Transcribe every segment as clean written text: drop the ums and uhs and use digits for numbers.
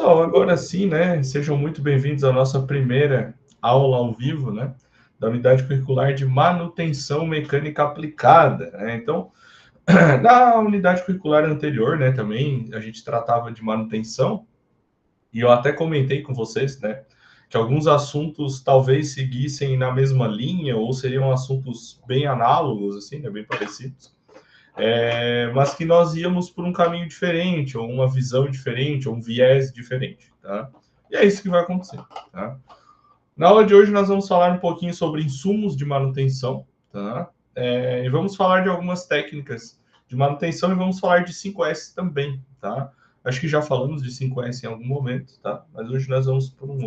Pessoal, agora sim, né? Sejam muito bem-vindos à nossa primeira aula ao vivo, né? Da unidade curricular de manutenção mecânica aplicada, né? Então, na unidade curricular anterior, né? Também a gente tratava de manutenção e eu até comentei com vocês, né? Que alguns assuntos talvez seguissem na mesma linha ou seriam assuntos bem análogos, assim, né? Bem parecidos. Mas que nós íamos por um caminho diferente, ou uma visão diferente, ou um viés diferente, tá? E é isso que vai acontecer, tá? Na aula de hoje nós vamos falar um pouquinho sobre insumos de manutenção, tá? E vamos falar de algumas técnicas de manutenção e vamos falar de 5S também, tá? Acho que já falamos de 5S em algum momento, tá? Mas hoje nós vamos por um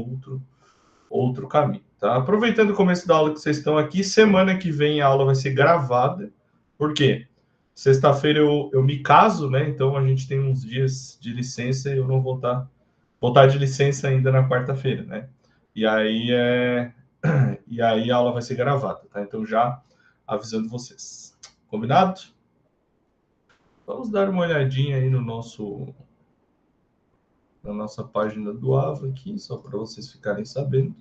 outro caminho, tá? Aproveitando o começo da aula que vocês estão aqui, semana que vem a aula vai ser gravada. Por quê? Sexta-feira eu me caso, né? Então a gente tem uns dias de licença e eu não vou estar de licença ainda na quarta-feira, né? E aí a aula vai ser gravada, tá? Então já avisando vocês. Combinado? Vamos dar uma olhadinha aí na nossa página do AVA aqui, só para vocês ficarem sabendo.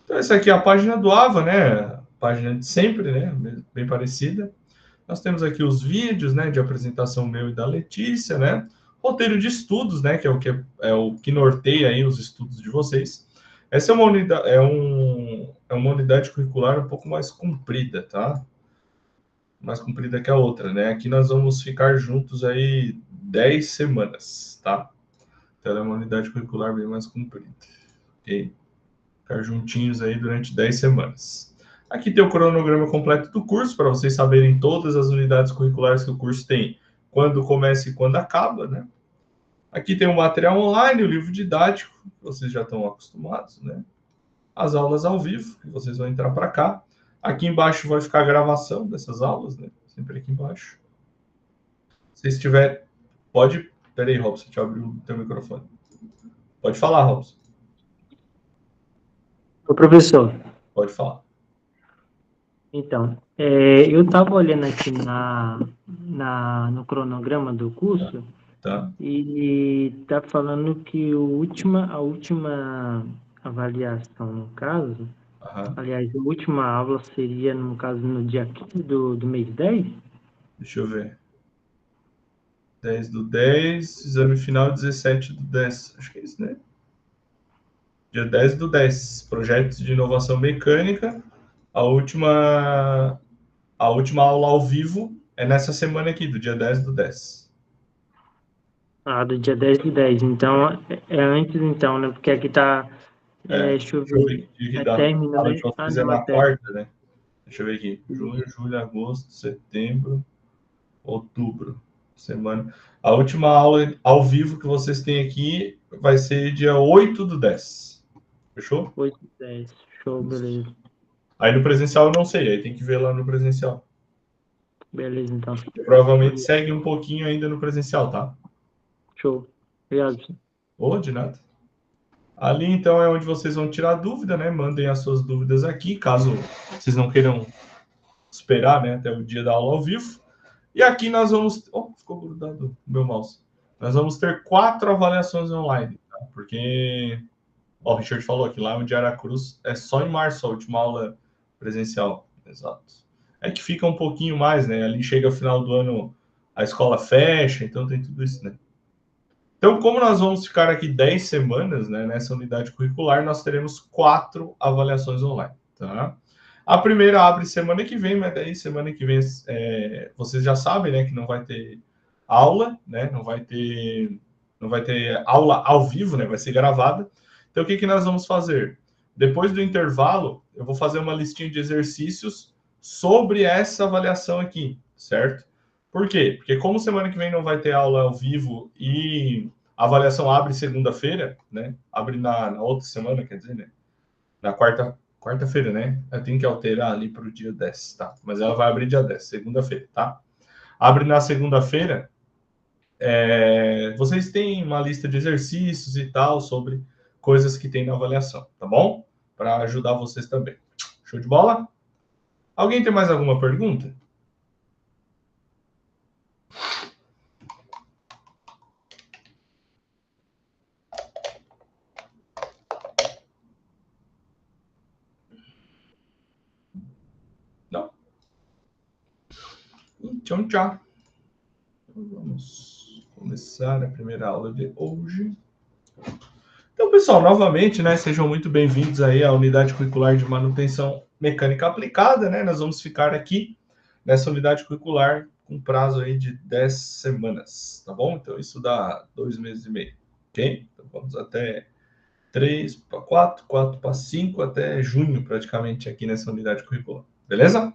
Então essa aqui é a página do AVA, né? Página de sempre, né? Bem parecida. Nós temos aqui os vídeos, né, de apresentação meu e da Letícia, né? Roteiro de estudos, né, que é o que norteia aí os estudos de vocês. Essa é uma unidade, é uma unidade curricular um pouco mais comprida, tá? Mais comprida que a outra, né? Aqui nós vamos ficar juntos aí 10 semanas, tá? Então ela é uma unidade curricular bem mais comprida. Ok? Ficar juntinhos aí durante 10 semanas. Aqui tem o cronograma completo do curso, para vocês saberem todas as unidades curriculares que o curso tem, quando começa e quando acaba, né? Aqui tem o material online, o livro didático, vocês já estão acostumados, né? As aulas ao vivo, que vocês vão entrar para cá. Aqui embaixo vai ficar a gravação dessas aulas, né? Sempre aqui embaixo. Se estiver... Pode... Peraí, Robson, deixa eu abrir o teu microfone. Pode falar, Robson. Ô, professor. Pode falar. Então, eu estava olhando aqui no cronograma do curso, tá? E está falando que a última avaliação, no caso, aliás, a última aula seria, no caso, no dia 15 do mês 10? Deixa eu ver. 10 do 10, exame final 17 do 10. Acho que é isso, né? Dia 10 do 10. Projetos de inovação mecânica. A última aula ao vivo é nessa semana aqui, do dia 10 do 10. Ah, do dia 10 do 10. Então, é antes, então, né? Porque aqui tá... deixa eu ver. Que dia que É dá. término, A aula né? de vocês é Não, é na término. quarta, né? Deixa eu ver aqui. Junho, julho, agosto, setembro, outubro. Semana. A última aula ao vivo que vocês têm aqui vai ser dia 8 do 10. Fechou? 8 do 10. Show, beleza. Aí no presencial eu não sei, aí tem que ver lá no presencial. Beleza, então. Provavelmente segue um pouquinho ainda no presencial, tá? Show. Obrigado. Ou de nada. Ali, então, é onde vocês vão tirar dúvida, né? Mandem as suas dúvidas aqui, caso vocês não queiram esperar, né, até o dia da aula ao vivo. E aqui nós vamos... Oh, ficou grudado o meu mouse. Nós vamos ter 4 avaliações online, tá? Porque... Ó, o Richard falou aqui, lá onde Aracruz é só em março a última aula presencial. Exato. É que fica um pouquinho mais, né? Ali chega o final do ano, a escola fecha, então tem tudo isso, né? Então, como nós vamos ficar aqui 10 semanas, né, nessa unidade curricular, nós teremos 4 avaliações online, tá? A primeira abre semana que vem, mas daí semana que vem vocês já sabem, né, que não vai ter aula, né? Não vai ter aula ao vivo, né? Vai ser gravada. Então, o que nós vamos fazer? Depois do intervalo, eu vou fazer uma listinha de exercícios sobre essa avaliação aqui, certo? Por quê? Porque como semana que vem não vai ter aula ao vivo e a avaliação abre segunda-feira, né? Abre na outra semana, quer dizer, né? Na quarta-feira, né? Eu tenho que alterar ali para o dia 10, tá? Mas ela vai abrir dia 10, segunda-feira, tá? Abre na segunda-feira. Vocês têm uma lista de exercícios e tal sobre coisas que tem na avaliação, tá bom? Para ajudar vocês também. Show de bola? Alguém tem mais alguma pergunta? tchau, tchau. Vamos começar a primeira aula de hoje. Então, pessoal, novamente, né, sejam muito bem-vindos aí à unidade curricular de manutenção mecânica aplicada, né? Nós vamos ficar aqui nessa unidade curricular com prazo aí de 10 semanas, tá bom? Então, isso dá 2 meses e meio, ok? Então, vamos até 3 para 4, 4 para 5, até junho, praticamente, aqui nessa unidade curricular, beleza?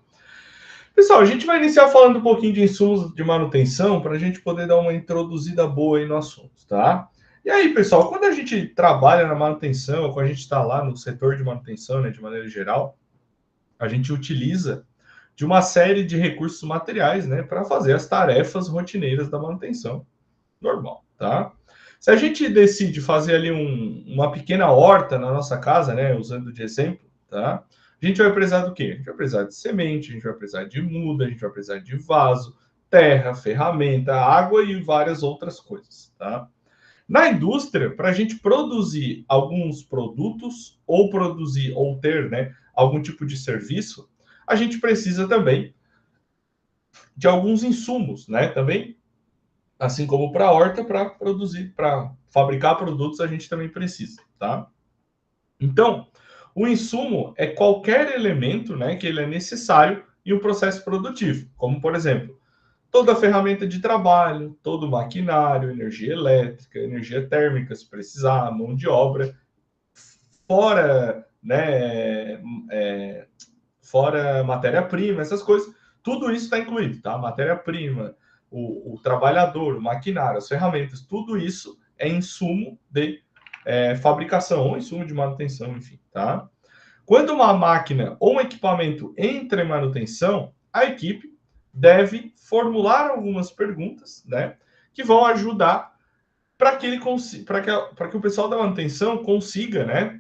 Pessoal, a gente vai iniciar falando um pouquinho de insumos de manutenção para a gente poder dar uma introduzida boa aí no assunto, tá? E aí, pessoal, quando a gente trabalha na manutenção, quando a gente está lá no setor de manutenção, né, de maneira geral, a gente utiliza de uma série de recursos materiais, né, para fazer as tarefas rotineiras da manutenção normal, tá? Se a gente decide fazer ali uma pequena horta na nossa casa, né, usando de exemplo, tá? A gente vai precisar do quê? A gente vai precisar de semente, a gente vai precisar de muda, a gente vai precisar de vaso, terra, ferramenta, água e várias outras coisas, tá? Na indústria, para a gente produzir alguns produtos ou produzir ou ter, né, algum tipo de serviço, a gente precisa também de alguns insumos, né? Também, assim como para a horta, para produzir, para fabricar produtos, a gente também precisa, tá? Então, o insumo é qualquer elemento, né, que ele é necessário em um processo produtivo, como por exemplo, toda a ferramenta de trabalho, todo o maquinário, energia elétrica, energia térmica, se precisar, mão de obra, fora, né, fora matéria-prima, essas coisas, tudo isso está incluído, tá? Matéria-prima, o trabalhador, o maquinário, as ferramentas, tudo isso é insumo de fabricação ou insumo de manutenção, enfim, tá? Quando uma máquina ou um equipamento entra em manutenção, a equipe deve formular algumas perguntas, né, que vão ajudar para que o pessoal da manutenção consiga, né,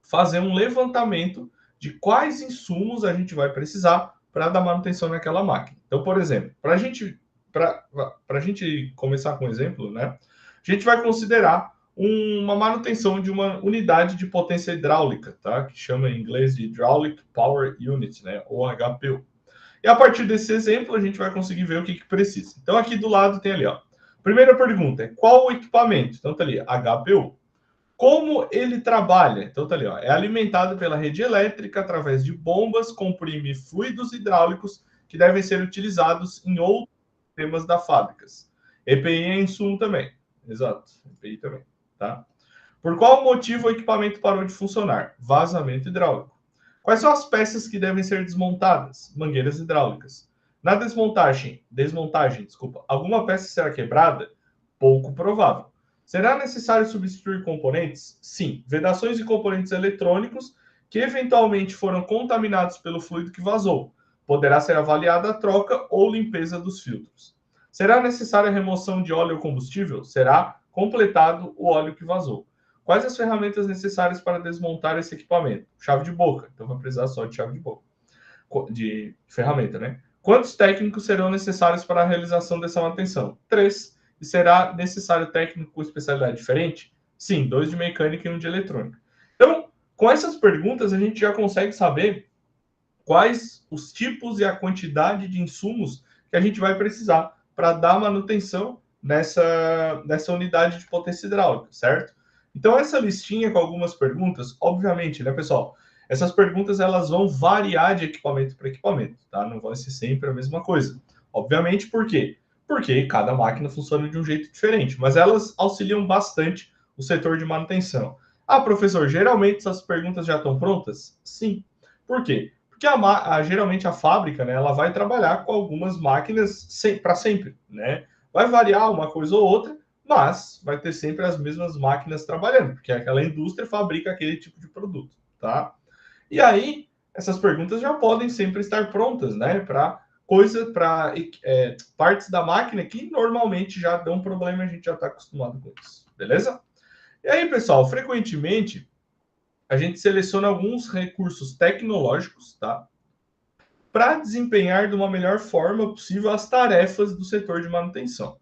fazer um levantamento de quais insumos a gente vai precisar para dar manutenção naquela máquina. Então, por exemplo, para a gente começar com um exemplo, né, a gente vai considerar uma manutenção de uma unidade de potência hidráulica, tá? Que chama em inglês de Hydraulic Power Unit, né? Ou HPU. E a partir desse exemplo, a gente vai conseguir ver o que precisa. Então, aqui do lado tem ali, ó. Primeira pergunta é qual o equipamento? Então, tá ali, HPU. Como ele trabalha? Então, tá ali, ó. É alimentado pela rede elétrica através de bombas, comprime fluidos hidráulicos que devem ser utilizados em outros sistemas da fábrica. EPI é insumo também. Exato, EPI também. Tá? Por qual motivo o equipamento parou de funcionar? Vazamento hidráulico. Quais são as peças que devem ser desmontadas? Mangueiras hidráulicas. Na desmontagem, alguma peça será quebrada? Pouco provável. Será necessário substituir componentes? Sim. Vedações e componentes eletrônicos que eventualmente foram contaminados pelo fluido que vazou. Poderá ser avaliada a troca ou limpeza dos filtros. Será necessária a remoção de óleo ou combustível? Será completado o óleo que vazou. Quais as ferramentas necessárias para desmontar esse equipamento? Chave de boca. Então, vai precisar só de chave de boca. De ferramenta, né? Quantos técnicos serão necessários para a realização dessa manutenção? 3. E será necessário técnico com especialidade diferente? Sim, 2 de mecânica e 1 de eletrônica. Então, com essas perguntas, a gente já consegue saber quais os tipos e a quantidade de insumos que a gente vai precisar para dar manutenção nessa unidade de potência hidráulica, certo? Então, essa listinha com algumas perguntas, obviamente, né, pessoal? Essas perguntas, elas vão variar de equipamento para equipamento, tá? Não vai ser sempre a mesma coisa. Obviamente, por quê? Porque cada máquina funciona de um jeito diferente, mas elas auxiliam bastante o setor de manutenção. Ah, professor, geralmente essas perguntas já estão prontas? Sim. Por quê? Porque geralmente a fábrica, né, ela vai trabalhar com algumas máquinas para sempre, né? Vai variar uma coisa ou outra, mas vai ter sempre as mesmas máquinas trabalhando, porque aquela indústria fabrica aquele tipo de produto, tá? E aí, essas perguntas já podem sempre estar prontas, né? Para partes da máquina que normalmente já dão problema, a gente já está acostumado com isso, beleza? E aí, pessoal, frequentemente a gente seleciona alguns recursos tecnológicos, tá? Para desempenhar de uma melhor forma possível as tarefas do setor de manutenção.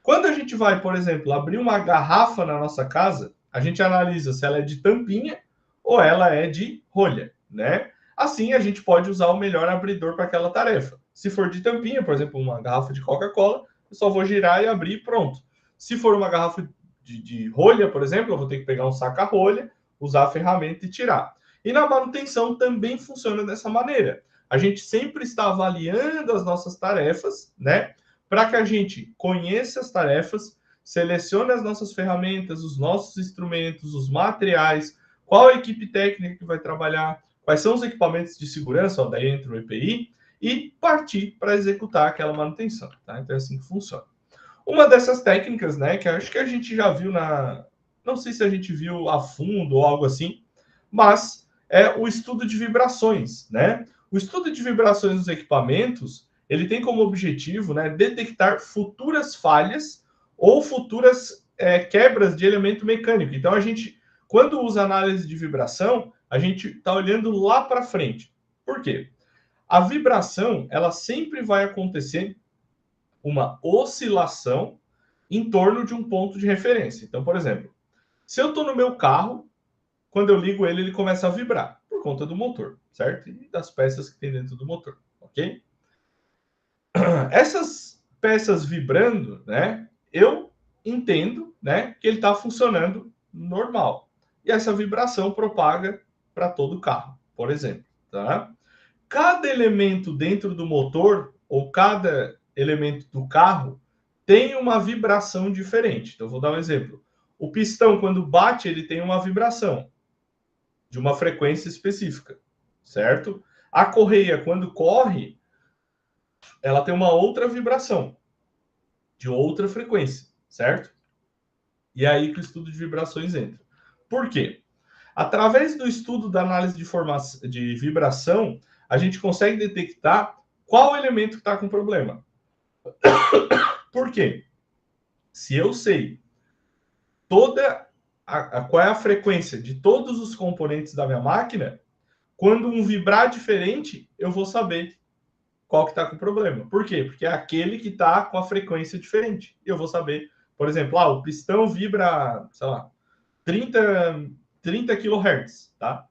Quando a gente vai, por exemplo, abrir uma garrafa na nossa casa, a gente analisa se ela é de tampinha ou ela é de rolha, né? Assim, a gente pode usar o melhor abridor para aquela tarefa. Se for de tampinha, por exemplo, uma garrafa de Coca-Cola, eu só vou girar e abrir e pronto. Se for uma garrafa de rolha, por exemplo, eu vou ter que pegar um saca-rolha, usar a ferramenta e tirar. E na manutenção também funciona dessa maneira. A gente sempre está avaliando as nossas tarefas, né? Para que a gente conheça as tarefas, selecione as nossas ferramentas, os nossos instrumentos, os materiais, qual a equipe técnica que vai trabalhar, quais são os equipamentos de segurança, ó, daí entra o EPI, e partir para executar aquela manutenção, tá? Então é assim que funciona. Uma dessas técnicas, né, que acho que a gente já viu não sei se a gente viu a fundo ou algo assim, mas é o estudo de vibrações, né? O estudo de vibrações dos equipamentos, ele tem como objetivo, né, detectar futuras falhas ou futuras quebras de elemento mecânico. Então, a gente, quando usa análise de vibração, a gente está olhando lá para frente. Por quê? A vibração, ela sempre vai acontecer uma oscilação em torno de um ponto de referência. Então, por exemplo, se eu estou no meu carro, quando eu ligo ele, ele começa a vibrar, por conta do motor, certo? E das peças que tem dentro do motor, ok? Essas peças vibrando, né? Eu entendo, né, que ele está funcionando normal. E essa vibração propaga para todo o carro, por exemplo, tá? Cada elemento dentro do motor, ou cada elemento do carro, tem uma vibração diferente. Então, vou dar um exemplo. O pistão, quando bate, ele tem uma vibração de uma frequência específica, certo? A correia, quando corre, ela tem uma outra vibração, de outra frequência, certo? E é aí que o estudo de vibrações entra. Por quê? Através do estudo da análise de vibração, a gente consegue detectar qual elemento está com problema. Por quê? Se eu sei qual é a frequência de todos os componentes da minha máquina, quando um vibrar diferente, eu vou saber qual que está com problema. Por quê? Porque é aquele que está com a frequência diferente. Eu vou saber, por exemplo, o pistão vibra, sei lá, 30 kHz, tá?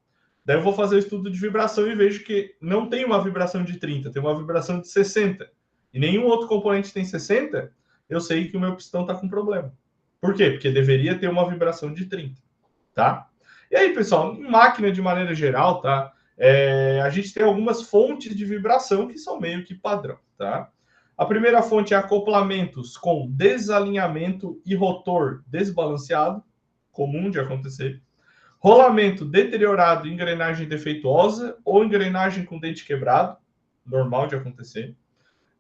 Daí eu vou fazer o estudo de vibração e vejo que não tem uma vibração de 30, tem uma vibração de 60. E nenhum outro componente tem 60, eu sei que o meu pistão está com problema. Por quê? Porque deveria ter uma vibração de 30, tá? E aí, pessoal, em máquina de maneira geral, tá? A gente tem algumas fontes de vibração que são meio que padrão, tá? A primeira fonte é acoplamentos com desalinhamento e rotor desbalanceado, comum de acontecer. Rolamento deteriorado, engrenagem defeituosa ou engrenagem com dente quebrado, normal de acontecer.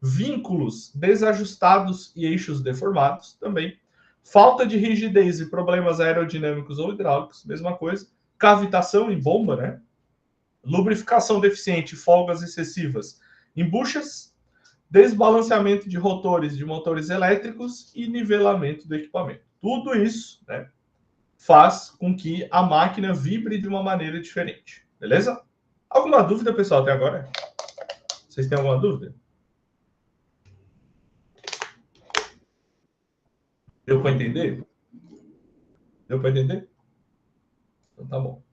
Vínculos desajustados e eixos deformados, também. Falta de rigidez e problemas aerodinâmicos ou hidráulicos, mesma coisa. Cavitação em bomba, né? Lubrificação deficiente, folgas excessivas em buchas, desbalanceamento de rotores de motores elétricos e nivelamento do equipamento. Tudo isso, né, faz com que a máquina vibre de uma maneira diferente. Beleza? Alguma dúvida, pessoal, até agora? Vocês têm alguma dúvida? Deu para entender? Deu para entender? Então tá bom.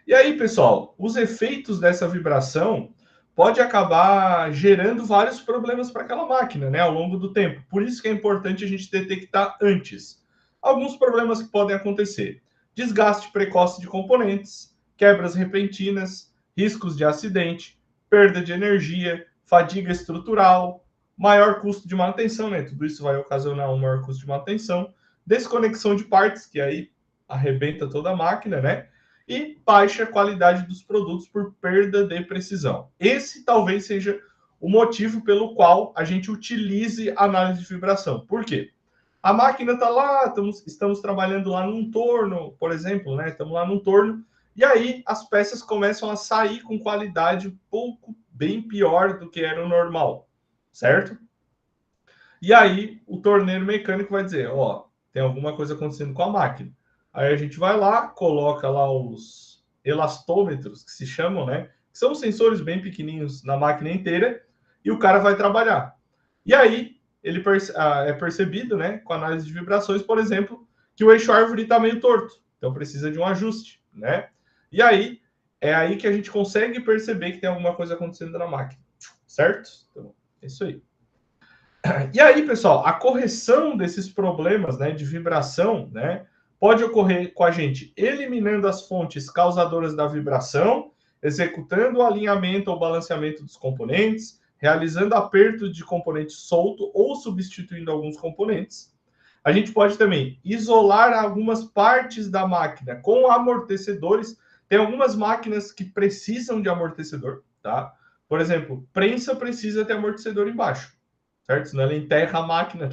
E aí, pessoal, os efeitos dessa vibração pode acabar gerando vários problemas para aquela máquina, né, ao longo do tempo. Por isso que é importante a gente detectar antes. Alguns problemas que podem acontecer: desgaste precoce de componentes, quebras repentinas, riscos de acidente, perda de energia, fadiga estrutural, maior custo de manutenção, né? Tudo isso vai ocasionar um maior custo de manutenção, desconexão de partes, que aí arrebenta toda a máquina, né? E baixa qualidade dos produtos por perda de precisão. Esse talvez seja o motivo pelo qual a gente utilize análise de vibração. Por quê? A máquina está lá, estamos trabalhando lá num torno, por exemplo, né? Estamos lá num torno, e aí as peças começam a sair com qualidade bem pior do que era o normal, certo? E aí o torneiro mecânico vai dizer, tem alguma coisa acontecendo com a máquina. Aí a gente vai lá, coloca lá os elastômetros, que se chamam, né? Que são sensores bem pequenininhos na máquina inteira, e o cara vai trabalhar. E aí ele é percebido, né, com análise de vibrações, por exemplo, que o eixo árvore está meio torto, então precisa de um ajuste, né? E aí é aí que a gente consegue perceber que tem alguma coisa acontecendo na máquina, certo? Então, é isso aí. E aí, pessoal, a correção desses problemas, né, de vibração, né, pode ocorrer com a gente eliminando as fontes causadoras da vibração, executando o alinhamento ou balanceamento dos componentes, realizando aperto de componente solto ou substituindo alguns componentes. A gente pode também isolar algumas partes da máquina com amortecedores. Tem algumas máquinas que precisam de amortecedor, tá? Por exemplo, prensa precisa ter amortecedor embaixo, certo? Senão ela enterra a máquina,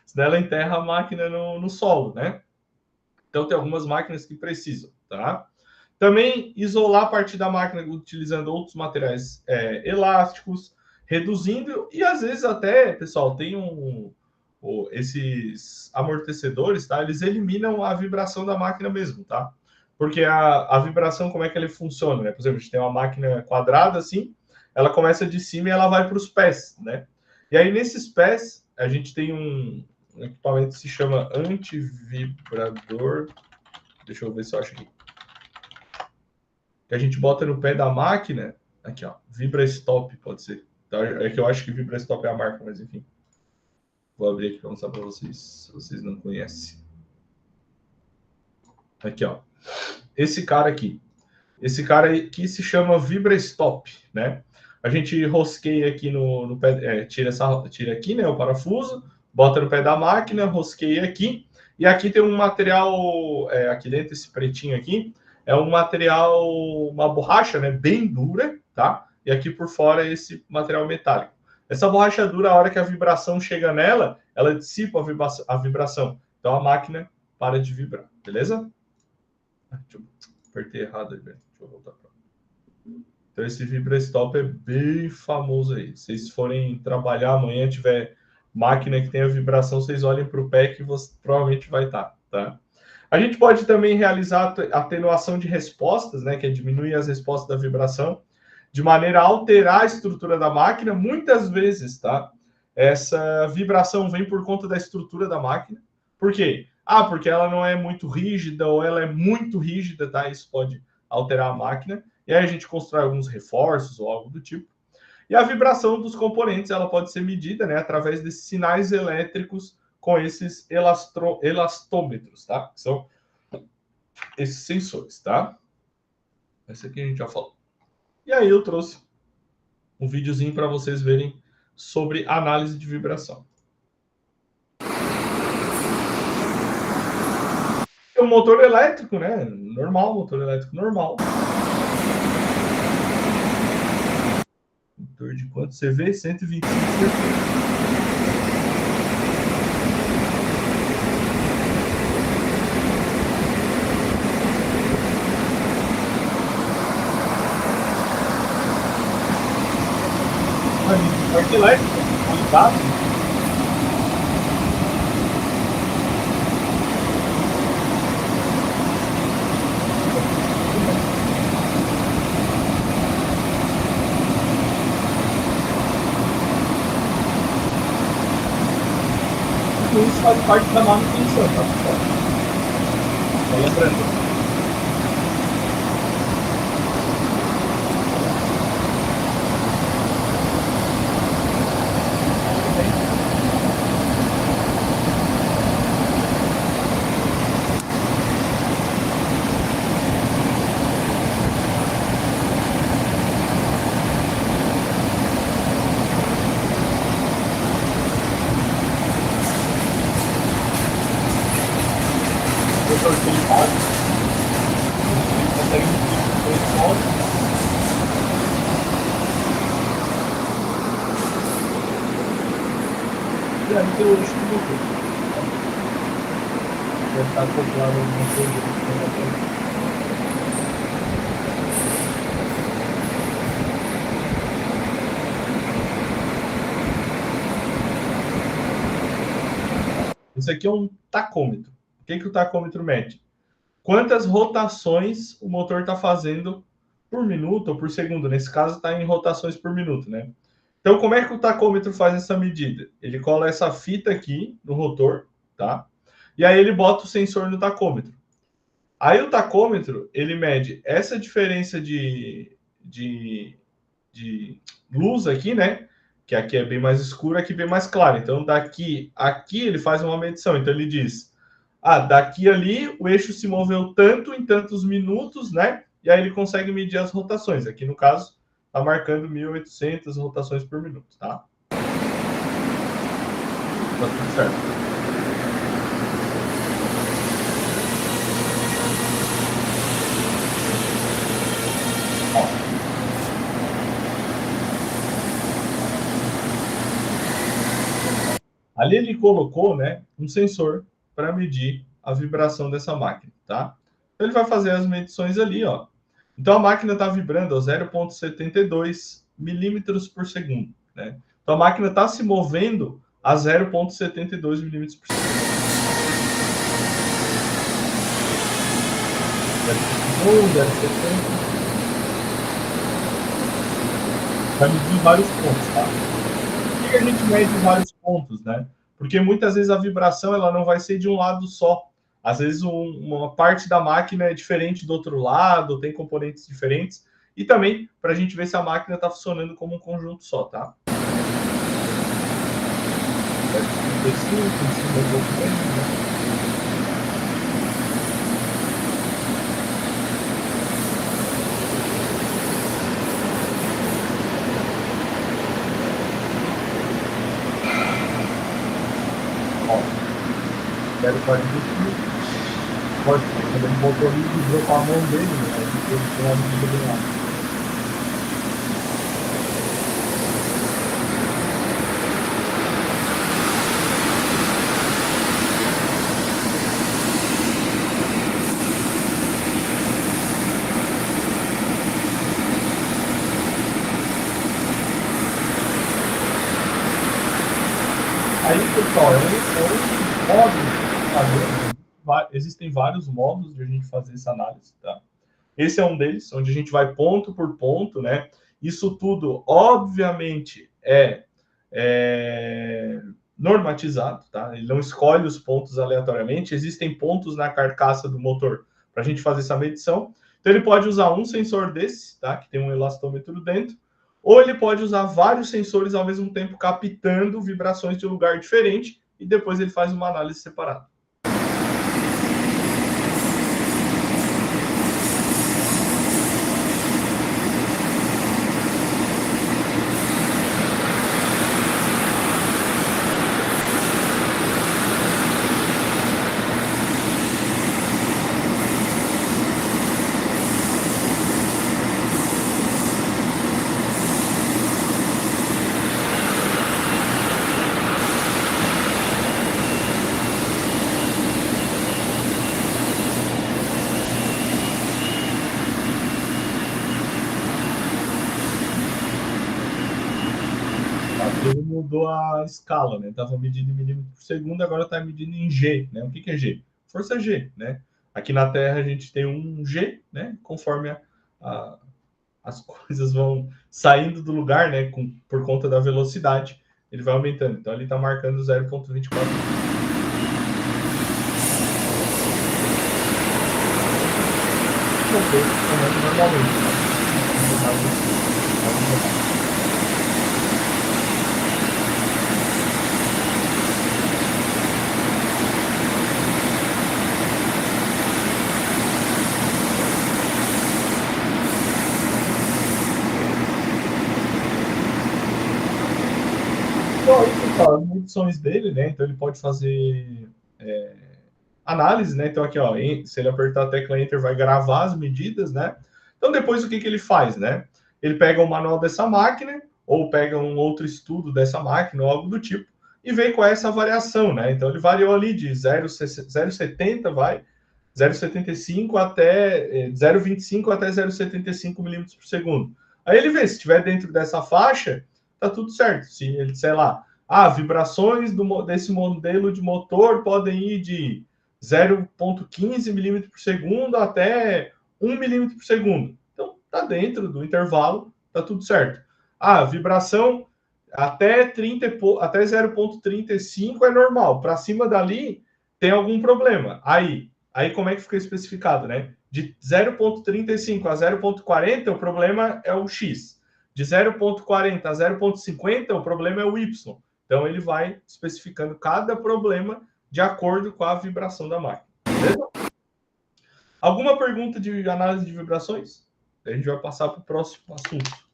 senão ela enterra a máquina no solo, né? Então tem algumas máquinas que precisam, tá? Também isolar a parte da máquina utilizando outros materiais elásticos, reduzindo, e às vezes até, pessoal, tem esses amortecedores, tá? Eles eliminam a vibração da máquina mesmo, tá? Porque a vibração, como é que ele funciona, né? Por exemplo, a gente tem uma máquina quadrada assim, ela começa de cima e ela vai para os pés, né? E aí, nesses pés, a gente tem um equipamento que se chama antivibrador. Deixa eu ver se eu acho aqui. Que a gente bota no pé da máquina. Aqui, ó. VibraStop, pode ser. É que eu acho que VibraStop é a marca, mas enfim. Vou abrir aqui para mostrar para vocês, se vocês não conhecem. Aqui, ó. Esse cara aqui. Esse cara aqui se chama VibraStop, né? A gente rosqueia aqui no pé, tira aqui, né, o parafuso, bota no pé da máquina, rosqueia aqui, e aqui tem um material, aqui dentro, esse pretinho aqui, é um material, uma borracha, né, bem dura, tá? E aqui por fora é esse material metálico. Essa borracha dura, a hora que a vibração chega nela, ela dissipa a vibração. Então a máquina para de vibrar, beleza? Deixa eu apertei errado aí, velho. Deixa eu voltar para. Então, esse VibraStop é bem famoso aí. Se vocês forem trabalhar amanhã, tiver máquina que tenha vibração, vocês olhem para o pé que você provavelmente vai estar, tá? A gente pode também realizar atenuação de respostas, né? Que é diminuir as respostas da vibração, de maneira a alterar a estrutura da máquina. Muitas vezes, tá? Essa vibração vem por conta da estrutura da máquina. Por quê? Porque ela não é muito rígida ou ela é muito rígida, tá? Isso pode alterar a máquina. E aí a gente constrói alguns reforços ou algo do tipo. E a vibração dos componentes, ela pode ser medida, né, através desses sinais elétricos com esses elastômetros, tá? Que são esses sensores, tá? Esse aqui a gente já falou. E aí eu trouxe um videozinho para vocês verem sobre análise de vibração. É um motor elétrico, né? Normal, motor elétrico normal. Motor de quanto? Você vê? 125 parte elétrica, qualidade. Isso faz parte da manutenção, tá, pessoal? Só lembrando. Deve estar acoplado alguma coisa. Isso aqui é um tacômetro. O que o tacômetro mede? Quantas rotações o motor está fazendo por minuto ou por segundo. Nesse caso, está em rotações por minuto, né? Então, como é que o tacômetro faz essa medida? Ele cola essa fita aqui no rotor, tá? E aí ele bota o sensor no tacômetro. Aí o tacômetro, ele mede essa diferença de luz aqui, né? Que aqui é bem mais escuro, aqui bem mais claro. Então, daqui aqui ele faz uma medição. Então, ele diz, daqui ali o eixo se moveu tanto em tantos minutos, né? E aí ele consegue medir as rotações. Aqui, no caso, está marcando 1.800 rotações por minuto, tá? Tá tudo certo. Ali ele colocou, né, um sensor para medir a vibração dessa máquina, tá? Então ele vai fazer as medições ali, ó. Então a máquina está vibrando a 0,72 milímetros por segundo, né? Então a máquina está se movendo a 0,72 milímetros por segundo. Vai medir vários pontos, tá? Por que a gente mede vários pontos, né? Porque muitas vezes a vibração ela não vai ser de um lado só. Às vezes uma parte da máquina é diferente do outro lado, tem componentes diferentes. E também para a gente ver se a máquina está funcionando como um conjunto só, tá? Quero fazer isso. Pode ser, quando ele botou ali, vibrou com a mão dele, né? Ele tem uma medida bem alta. Aí, pessoal, existem vários modos de a gente fazer essa análise, tá? Esse é um deles, onde a gente vai ponto por ponto, né? Isso tudo, obviamente, é normatizado, tá? Ele não escolhe os pontos aleatoriamente, existem pontos na carcaça do motor para a gente fazer essa medição. Então, ele pode usar um sensor desse, tá? Que tem um elastômetro dentro, ou ele pode usar vários sensores ao mesmo tempo, captando vibrações de lugar diferente, e depois ele faz uma análise separada. Ele mudou a escala, né? Estava medindo em milímetros por segundo, agora está medindo em G, né? O que é G? Força G, né? Aqui na Terra a gente tem um G, né? Conforme as coisas vão saindo do lugar, né? Por conta da velocidade, ele vai aumentando. Então ele está marcando 0,24. Normalmente, né? As medições dele, né? Então ele pode fazer análise, né? Então aqui, ó, se ele apertar a tecla Enter, vai gravar as medidas, né? Então depois o que ele faz, né? Ele pega o manual dessa máquina ou pega um outro estudo dessa máquina ou algo do tipo e vê qual é essa variação, né? Então ele variou ali de 0,70, vai 0,75 até 0,25 até 0,75 milímetros por segundo. Aí ele vê, se estiver dentro dessa faixa, tá tudo certo. Se ele, sei lá, vibrações desse modelo de motor podem ir de 0,15 milímetros por segundo até 1 milímetro por segundo. Então, tá dentro do intervalo, tá tudo certo. Vibração até 0,35 é normal. Para cima dali, tem algum problema. Aí aí como é que fica especificado, né? De 0,35 a 0,40, o problema é o X. De 0,40 a 0,50, o problema é o Y. Então, ele vai especificando cada problema de acordo com a vibração da máquina. Beleza? Alguma pergunta de análise de vibrações? A gente vai passar para o próximo assunto.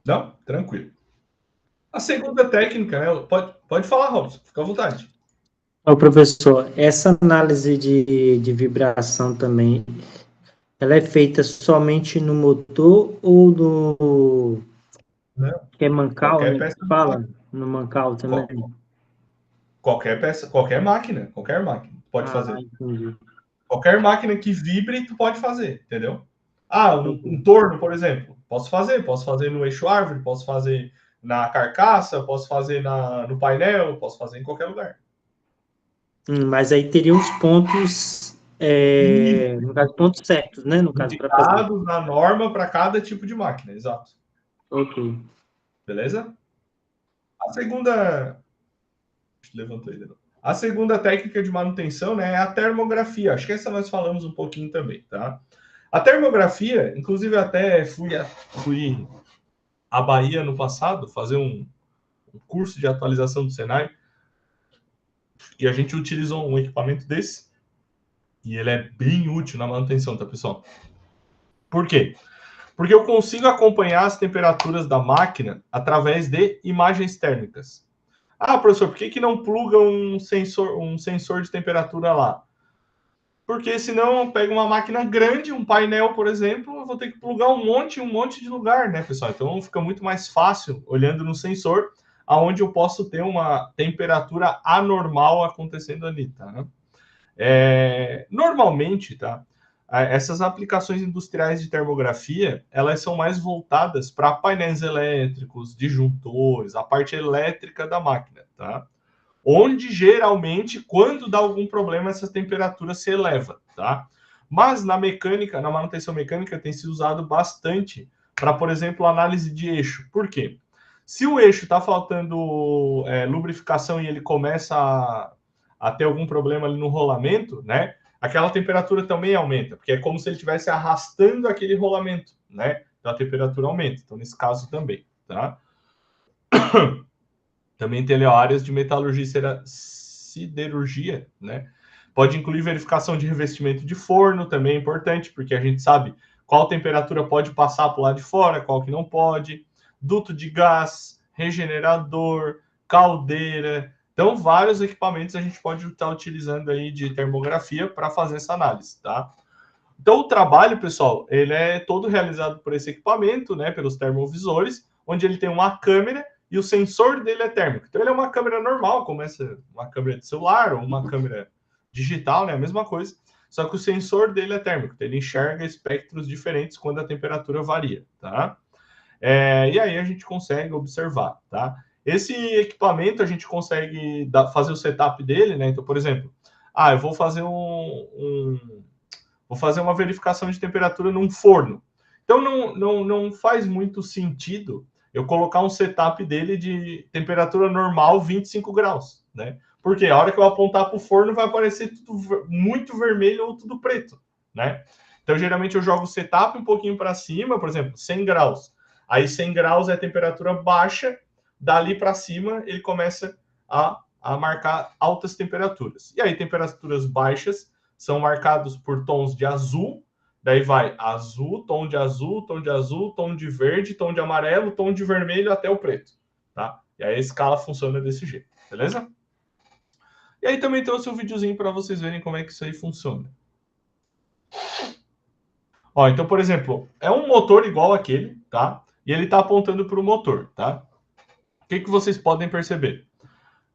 Não? Tranquilo. A segunda técnica, né? Pode falar, Robson, fica à vontade. Ô, professor, essa análise de vibração também, ela é feita somente no motor ou no... Não. Que é mancal, Qualquer né? peça Fala no mancal também. Qualquer peça, qualquer máquina pode fazer. Entendi. Qualquer máquina que vibre, tu pode fazer, entendeu? Um torno, por exemplo, posso fazer no eixo árvore, posso fazer na carcaça, posso fazer no painel, posso fazer em qualquer lugar. Mas aí teria os pontos, no caso, pontos certos, né? No caso, para fazer. Indicados na norma para cada tipo de máquina, exato. Ok. Beleza? A segunda... Levantou aí de novo. A segunda técnica de manutenção, né, é a termografia. Acho que essa nós falamos um pouquinho também, tá? A termografia, inclusive até fui à Bahia no passado fazer um curso de atualização do Senai e a gente utilizou um equipamento desse e ele é bem útil na manutenção, tá, pessoal? Por quê? Porque eu consigo acompanhar as temperaturas da máquina através de imagens térmicas. Ah, professor, por que não pluga um sensor de temperatura lá? Porque senão eu pego uma máquina grande, um painel, por exemplo, eu vou ter que plugar um monte de lugar, né, pessoal? Então fica muito mais fácil olhando no sensor, aonde eu posso ter uma temperatura anormal acontecendo ali, tá? Normalmente, tá? Essas aplicações industriais de termografia, elas são mais voltadas para painéis elétricos, disjuntores, a parte elétrica da máquina, tá? Onde geralmente, quando dá algum problema, essa temperatura se eleva, tá? Mas na mecânica, na manutenção mecânica, tem se usado bastante para, por exemplo, análise de eixo. Por quê? Se o eixo está faltando lubrificação e ele começa a ter algum problema ali no rolamento, né? Aquela temperatura também aumenta, porque é como se ele estivesse arrastando aquele rolamento, né? Então a temperatura aumenta. Então, nesse caso também, tá? Também tem áreas de metalurgia e siderurgia, né? Pode incluir verificação de revestimento de forno, também é importante, porque a gente sabe qual temperatura pode passar para o lado de fora, qual que não pode. Duto de gás, regenerador, caldeira. Então, vários equipamentos a gente pode estar utilizando aí de termografia para fazer essa análise, tá? Então, o trabalho, pessoal, ele é todo realizado por esse equipamento, né, pelos termovisores, onde ele tem uma câmera e o sensor dele é térmico. Então, ele é uma câmera normal, como uma câmera de celular ou uma câmera digital, né, a mesma coisa, só que o sensor dele é térmico, então ele enxerga espectros diferentes quando a temperatura varia, tá? E aí a gente consegue observar, tá? Esse equipamento a gente consegue fazer o setup dele, né? Então, por exemplo, eu vou fazer vou fazer uma verificação de temperatura num forno. Então, não faz muito sentido eu colocar um setup dele de temperatura normal 25 graus, né? Porque a hora que eu apontar para o forno vai aparecer tudo muito vermelho ou tudo preto, né? Então, geralmente eu jogo o setup um pouquinho para cima, por exemplo, 100 graus. Aí 100 graus é a temperatura baixa, dali para cima ele começa a marcar altas temperaturas. E aí temperaturas baixas são marcados por tons de azul, daí vai azul, tom de azul, tom de azul, tom de verde, tom de amarelo, tom de vermelho até o preto, tá? E aí a escala funciona desse jeito, beleza? E aí também trouxe um videozinho para vocês verem como é que isso aí funciona. Ó, então, por exemplo, é um motor igual aquele, tá? E ele está apontando para o motor, tá? O que vocês podem perceber?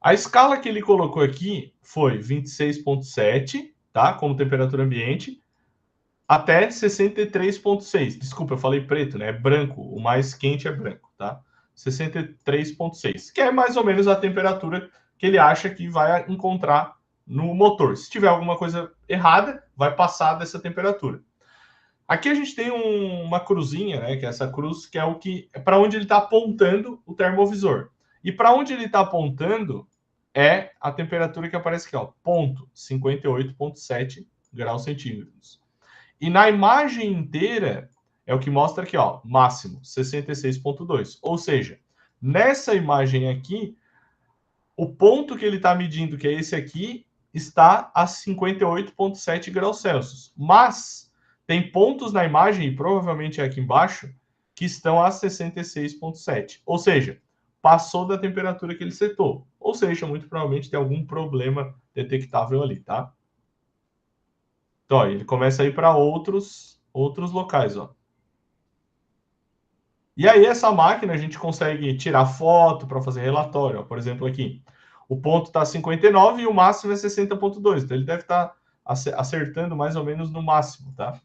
A escala que ele colocou aqui foi 26,7, tá? Como temperatura ambiente, até 63,6. Desculpa, eu falei preto, né? É branco. O mais quente é branco, tá? 63,6, que é mais ou menos a temperatura que ele acha que vai encontrar no motor. Se tiver alguma coisa errada, vai passar dessa temperatura. Aqui a gente tem uma cruzinha, né? Que é essa cruz, que é o que é para onde ele está apontando o termovisor. E para onde ele está apontando é a temperatura que aparece aqui, ó, ponto 58,7 graus centígrados. E na imagem inteira é o que mostra aqui, ó, máximo 66,2. Ou seja, nessa imagem aqui, o ponto que ele está medindo, que é esse aqui, está a 58,7 graus Celsius. Mas tem pontos na imagem, e provavelmente é aqui embaixo, que estão a 66,7. Ou seja, passou da temperatura que ele setou. Ou seja, muito provavelmente tem algum problema detectável ali, tá? Então, ó, ele começa a ir para outros locais, ó. E aí, essa máquina, a gente consegue tirar foto para fazer relatório. Ó. Por exemplo, aqui, o ponto está 59 e o máximo é 60,2. Então, ele deve estar acertando mais ou menos no máximo, tá?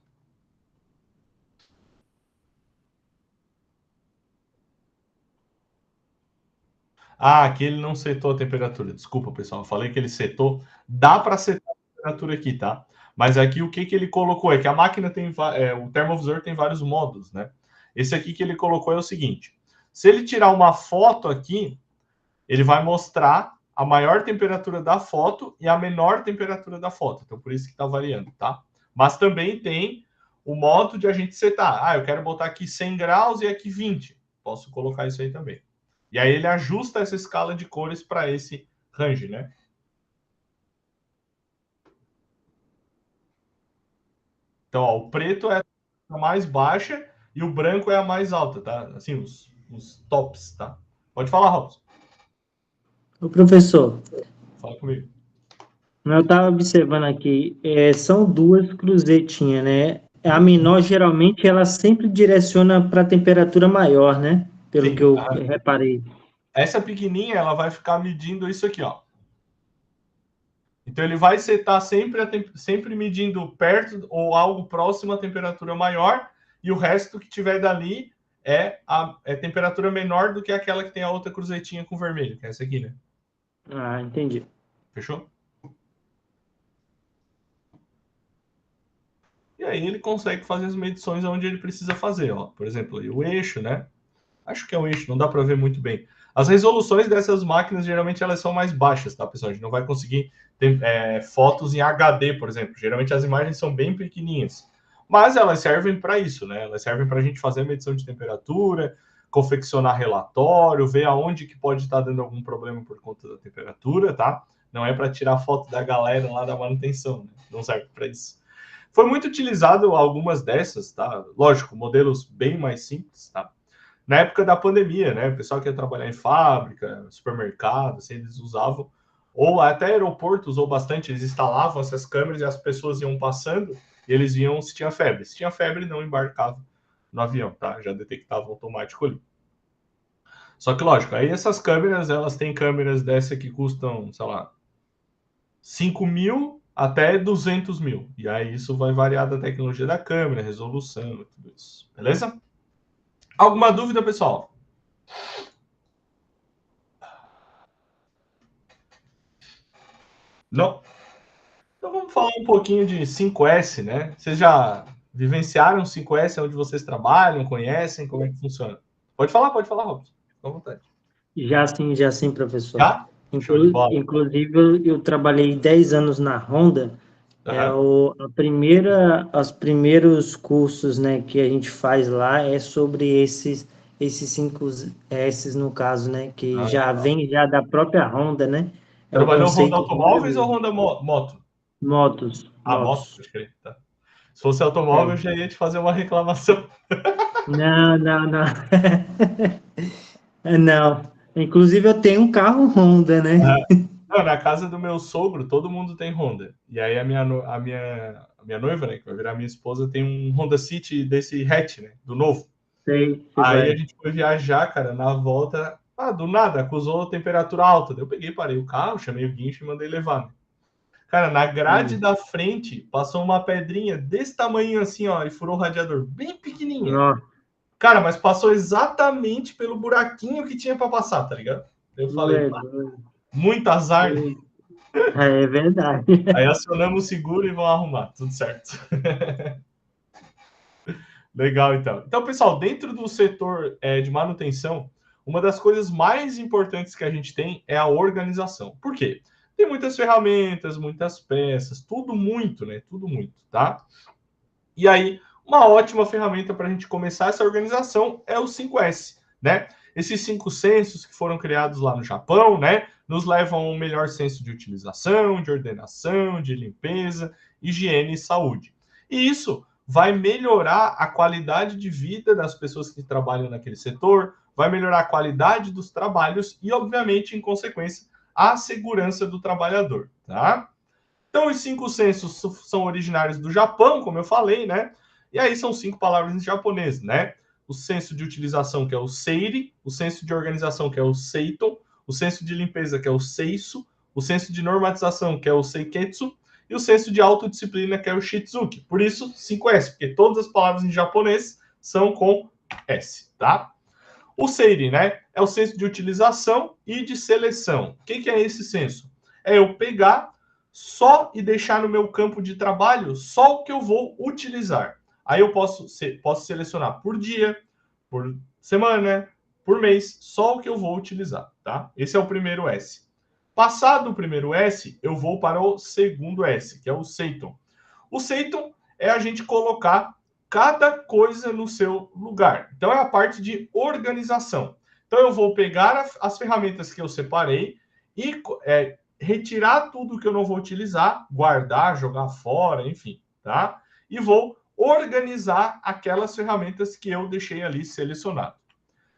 Ah, aqui ele não setou a temperatura. Desculpa, pessoal. Eu falei que ele setou. Dá para setar a temperatura aqui, tá? Mas aqui o que ele colocou é que a máquina tem... o termovisor tem vários modos, né? Esse aqui que ele colocou é o seguinte. Se ele tirar uma foto aqui, ele vai mostrar a maior temperatura da foto e a menor temperatura da foto. Então, por isso que está variando, tá? Mas também tem o modo de a gente setar. Ah, eu quero botar aqui 100 graus e aqui 20. Posso colocar isso aí também. E aí ele ajusta essa escala de cores para esse range, né? Então, ó, o preto é a mais baixa e o branco é a mais alta, tá? Assim, os tops, tá? Pode falar, Robson. O professor, Fala comigo. eu estava observando aqui, são duas cruzetinhas, né? A menor, geralmente, ela sempre direciona para a temperatura maior, né? Pelo que Sim. eu reparei. Essa pequenininha, ela vai ficar medindo isso aqui, ó. Então, ele vai setar sempre medindo perto ou algo próximo à temperatura maior, e o resto que tiver dali é a temperatura menor do que aquela que tem a outra cruzetinha com vermelho, que é essa aqui, né? Ah, entendi. Fechou? E aí ele consegue fazer as medições onde ele precisa fazer, ó. Por exemplo, o eixo, né? Acho que é o eixo, não dá para ver muito bem. As resoluções dessas máquinas, geralmente, elas são mais baixas, tá, pessoal? A gente não vai conseguir ter fotos em HD, por exemplo. Geralmente, as imagens são bem pequenininhas. Mas elas servem para isso, né? Elas servem para a gente fazer a medição de temperatura, confeccionar relatório, ver aonde que pode estar dando algum problema por conta da temperatura, tá? Não é para tirar foto da galera lá da manutenção, né? Não serve para isso. Foi muito utilizado algumas dessas, tá? Lógico, modelos bem mais simples, tá? Na época da pandemia, né? O pessoal que ia trabalhar em fábrica, supermercado, assim, eles usavam, ou até aeroporto usou bastante, eles instalavam essas câmeras e as pessoas iam passando e eles viam se tinha febre. Se tinha febre, não embarcava no avião, tá? Já detectava automático ali. Só que, lógico, aí essas câmeras, elas têm câmeras dessa que custam, sei lá, 5 mil até 200 mil. E aí isso vai variar da tecnologia da câmera, resolução e tudo isso. Beleza? Alguma dúvida, pessoal? Não? Então vamos falar um pouquinho de 5S, né? Vocês já vivenciaram 5S onde vocês trabalham, conhecem, como é que funciona? Pode falar, Robson. Fica à vontade. Já sim, professor. Já? Show de bola. Inclusive, eu trabalhei 10 anos na Honda. Os primeiros cursos, né, que a gente faz lá é sobre esses 5S, no caso, né, que já vem já da própria Honda, né? É o Trabalhou Honda conceito Automóveis ou Honda Moto? Motos. Moto, pode crer. Tá. Se fosse automóvel, eu já ia te fazer uma reclamação. Não. Não. Inclusive, eu tenho um carro Honda, né? Não, na casa do meu sogro, todo mundo tem Honda. E aí a minha noiva, né, que vai virar minha esposa, tem um Honda City desse hatch, né, do novo. Sei aí a gente foi viajar, cara, na volta, do nada, acusou a temperatura alta. Daí eu peguei, parei o carro, chamei o guincho e mandei levar. Né? Cara, na grade da frente, passou uma pedrinha desse tamanho assim, ó, e furou o radiador, bem pequenininha. Nossa. Cara, mas passou exatamente pelo buraquinho que tinha para passar, tá ligado? Eu falei, muito azar. É verdade. Aí acionamos o seguro e vão arrumar, tudo certo. Legal, então. Então, pessoal, dentro do setor de manutenção, uma das coisas mais importantes que a gente tem é a organização. Por quê? Tem muitas ferramentas, muitas peças, tudo muito, né? Tudo muito, tá? E aí, uma ótima ferramenta para a gente começar essa organização é o 5S, né? Esses 5 sensos que foram criados lá no Japão, né? Nos levam a um melhor senso de utilização, de ordenação, de limpeza, higiene e saúde. E isso vai melhorar a qualidade de vida das pessoas que trabalham naquele setor, vai melhorar a qualidade dos trabalhos e, obviamente, em consequência, a segurança do trabalhador, tá? Então, os 5 sensos são originários do Japão, como eu falei, né? E aí são 5 palavras em japonês, né? O senso de utilização, que é o seiri, o senso de organização, que é o seito, o senso de limpeza, que é o seisu, o senso de normatização, que é o seiketsu, e o senso de autodisciplina, que é o shitsuki. Por isso, 5S, porque todas as palavras em japonês são com S, tá? O seiri, né? É o senso de utilização e de seleção. O que é esse senso? É eu pegar só e deixar no meu campo de trabalho só o que eu vou utilizar. Aí eu posso selecionar por dia, por semana, por mês, só o que eu vou utilizar, tá? Esse é o primeiro S. Passado o primeiro S, eu vou para o segundo S, que é o seiton. O seiton é a gente colocar cada coisa no seu lugar. Então, é a parte de organização. Então, eu vou pegar as ferramentas que eu separei e retirar tudo que eu não vou utilizar, guardar, jogar fora, enfim, tá? E vou organizar aquelas ferramentas que eu deixei ali selecionado.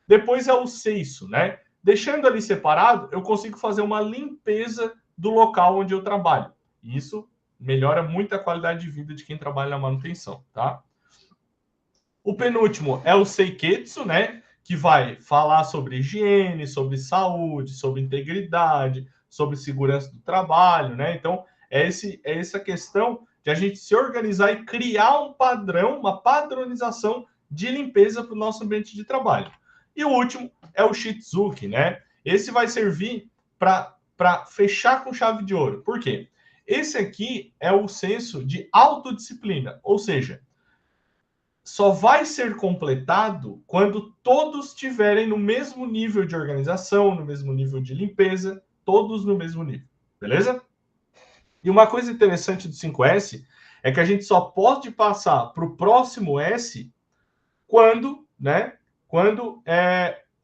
Depois é o seiso, né? Deixando ali separado, eu consigo fazer uma limpeza do local onde eu trabalho. Isso melhora muito a qualidade de vida de quem trabalha na manutenção, tá? O penúltimo é o seiketsu, né? Que vai falar sobre higiene, sobre saúde, sobre integridade, sobre segurança do trabalho, né? Então, é essa questão de a gente se organizar e criar um padrão, uma padronização de limpeza para o nosso ambiente de trabalho. E o último é o shitsuki, né? Esse vai servir para fechar com chave de ouro. Por quê? Esse aqui é o senso de autodisciplina, ou seja, só vai ser completado quando todos estiverem no mesmo nível de organização, no mesmo nível de limpeza, todos no mesmo nível, beleza? E uma coisa interessante do 5S é que a gente só pode passar para o próximo S quando, né? Quando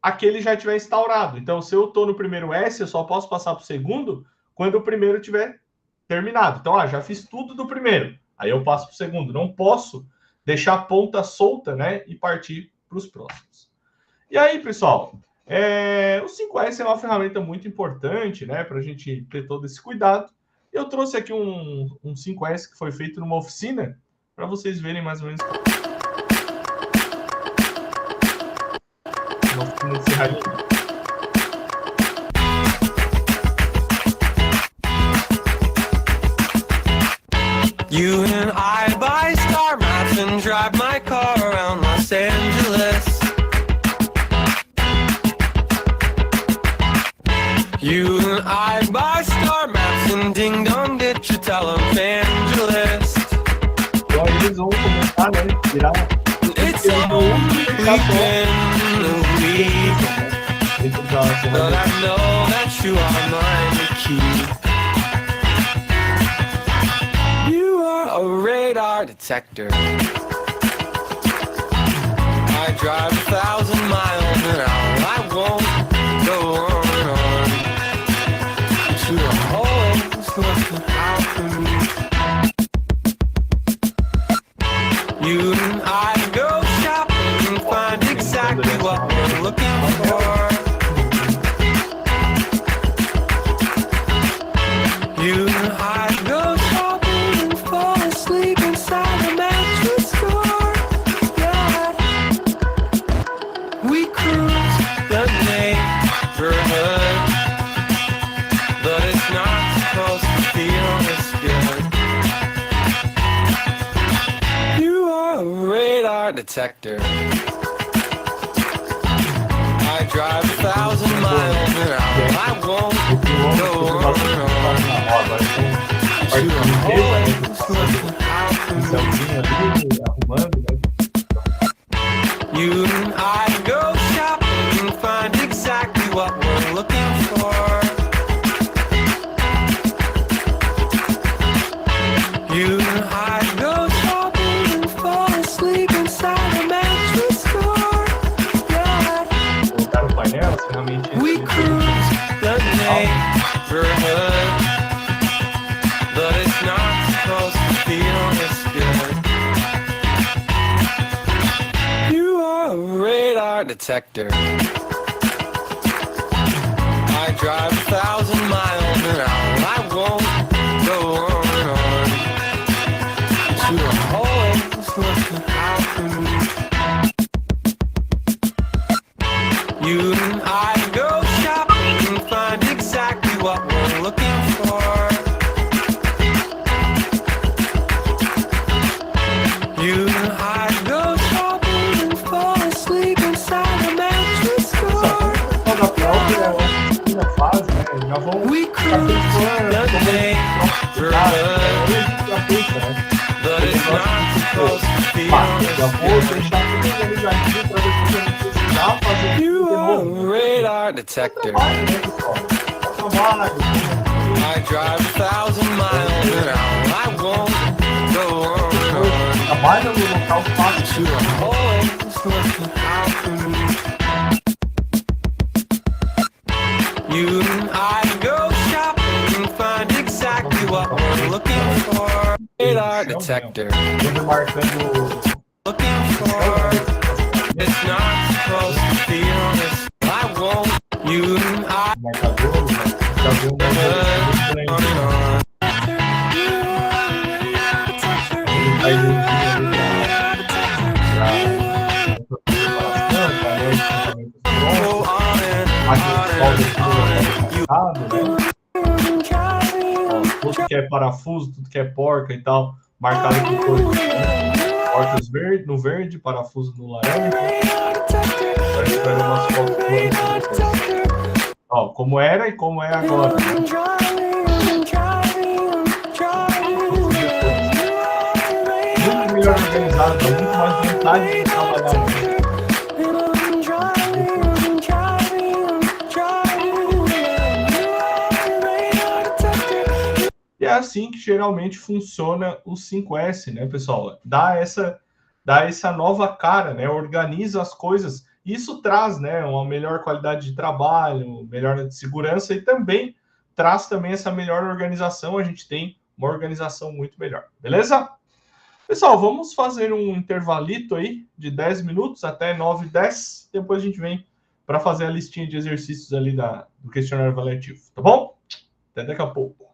aquele já estiver instaurado. Então, se eu estou no primeiro S, eu só posso passar para o segundo quando o primeiro tiver terminado. Então, já fiz tudo do primeiro. Aí eu passo para o segundo. Não posso deixar a ponta solta, né? E partir para os próximos. E aí, pessoal, o 5S é uma ferramenta muito importante, né? Para a gente ter todo esse cuidado. Eu trouxe aqui um 5S que foi feito numa oficina para vocês verem mais ou menos. You and I buy star maps and drive my car around Los Angeles. You and I buy star maps and ding dong get your televangelist. Então eles vão começar, né? Tirar. It's a weekend in the week. But I know that you are mine to keep. You are a radar detector. I drive 1,000 miles an hour. I won't go on and on. But you are always looking out for me. You and I go shopping and find exactly what we're looking for. You and I go shopping and fall asleep inside a mattress store. Yeah. We cruise the neighborhood, but it's not supposed to feel this good. You are a radar detector. I drive 1,000 miles an hour. I won't go on and on. You are always looking out for me. You and I go shopping and find exactly what we're looking for. You and I go shopping and fall asleep inside a mattress store. Yeah. Colocar o painel, as ferramentas. We cruise the neighborhood, but it's not supposed to feel this good. You are a radar detector. I drive 1,000 miles an hour. I won't go on and on. You're always looking out for me. You and I go shopping and find exactly what we're looking for. You and I go shopping and fall asleep inside a mattress store. Da própria fase, né? Já vão We cruise the neighborhood, but it's not supposed to feel já vou this deixar tudo organizadinho para depois a gente precisar fazer good. You tudo de are novo. a radar detector. Trabalho, né, pessoal? Trabalho. I drive 1,000 miles an hour. I won't go on and on. Trabalha no local fácil. You're always looking out for me. You and I go shopping and find exactly what we're looking for. Radar detector. Sempre marcando Looking for. It's not supposed to feel this. I won't. You and I o marcador, né? Já viu um on and on. aí no Go on and tudo que é parafuso, tudo que é porca e tal, marcado com cores, né? Porcas verde, no verde, parafuso no laranja. A gente vai ver umas fotos depois. Ó, como era e como é agora, né? Muito melhor organizado, tá muito mais vontade de trabalhar, né? E é assim que geralmente funciona o 5S, né, pessoal? Dá essa nova cara, né? Organiza as coisas. Isso traz, né, uma melhor qualidade de trabalho, melhora de segurança e também traz também essa melhor organização. A gente tem uma organização muito melhor, beleza? Pessoal, vamos fazer um intervalito aí de 10 minutos até 9h10. Depois a gente vem para fazer a listinha de exercícios ali do questionário avaliativo, tá bom? Até daqui a pouco.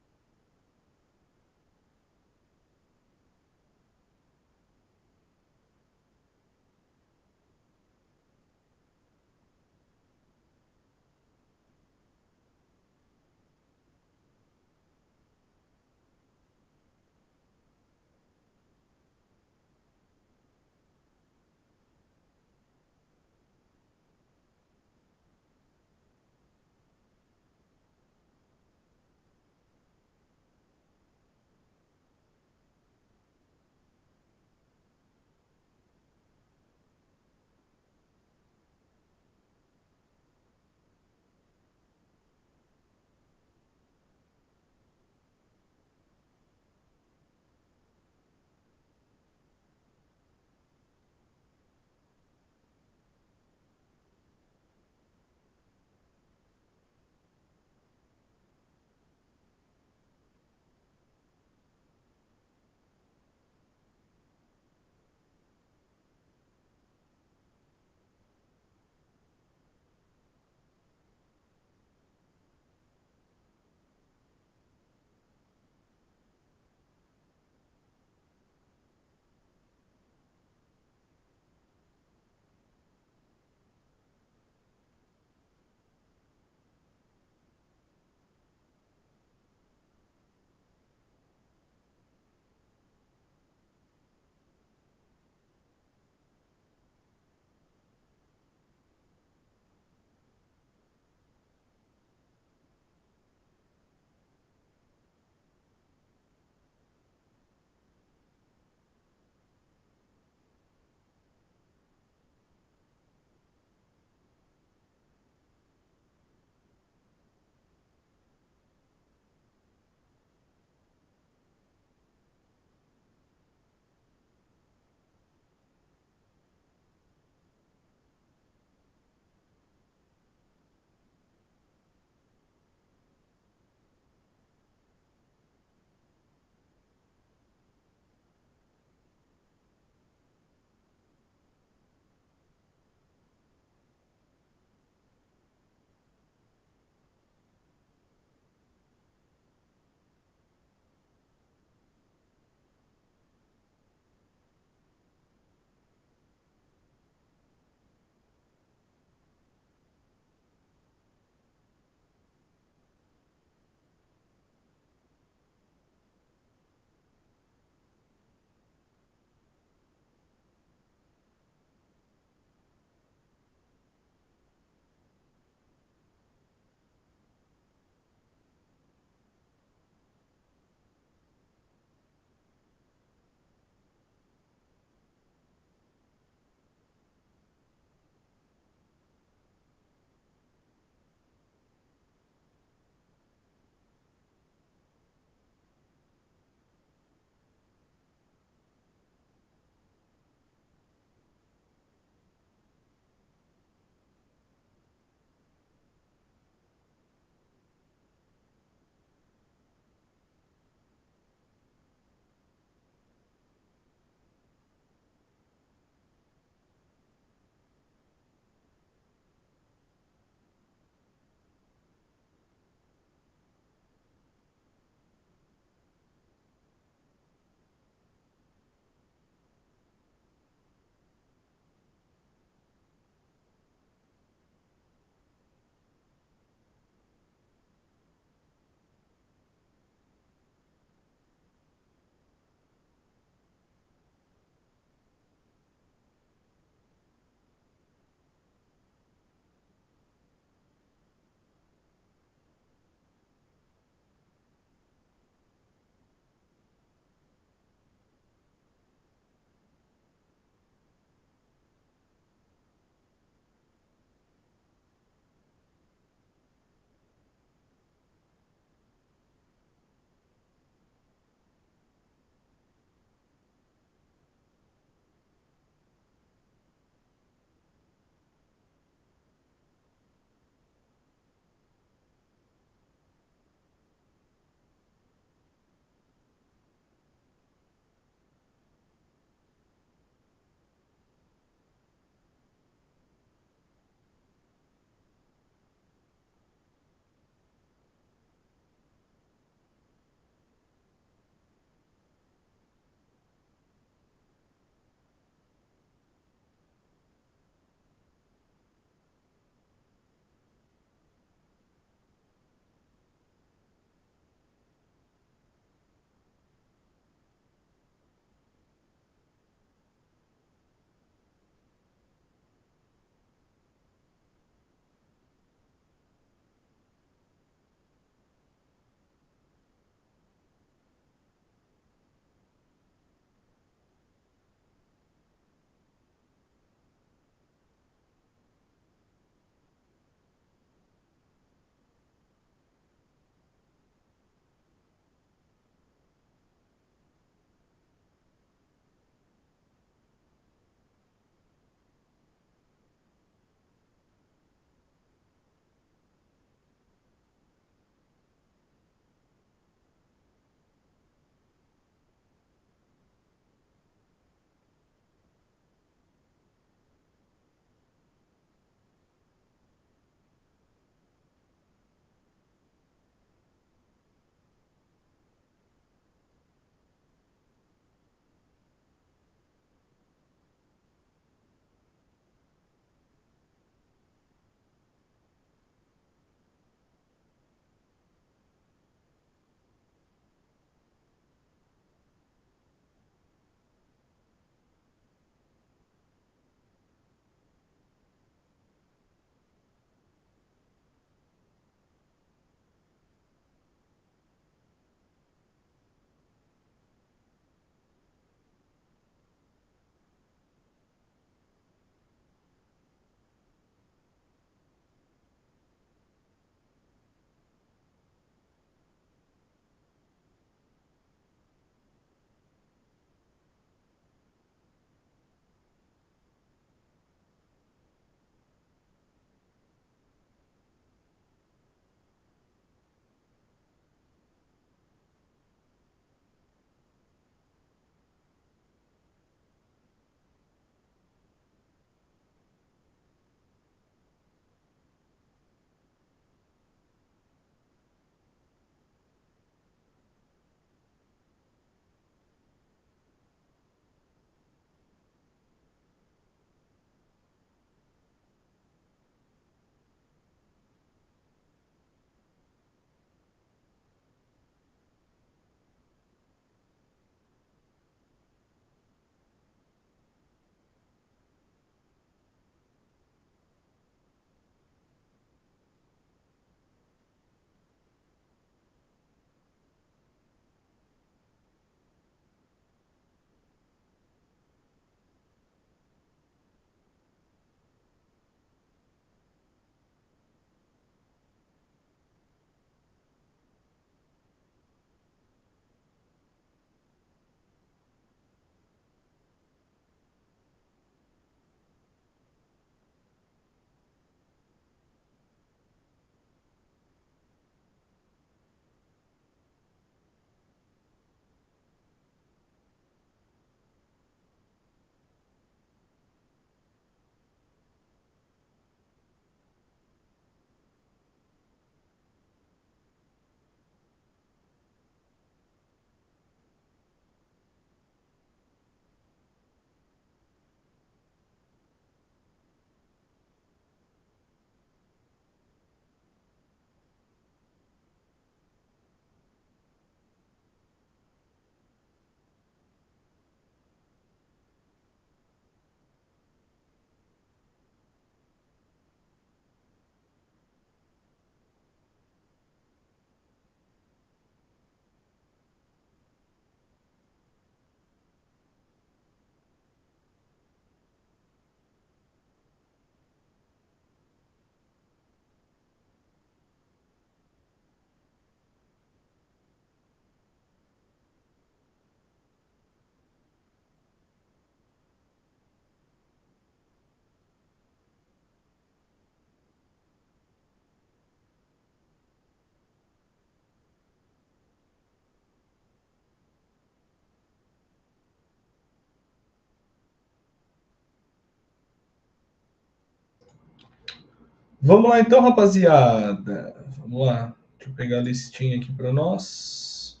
Vamos lá então, rapaziada. Vamos lá. Deixa eu pegar a listinha aqui para nós.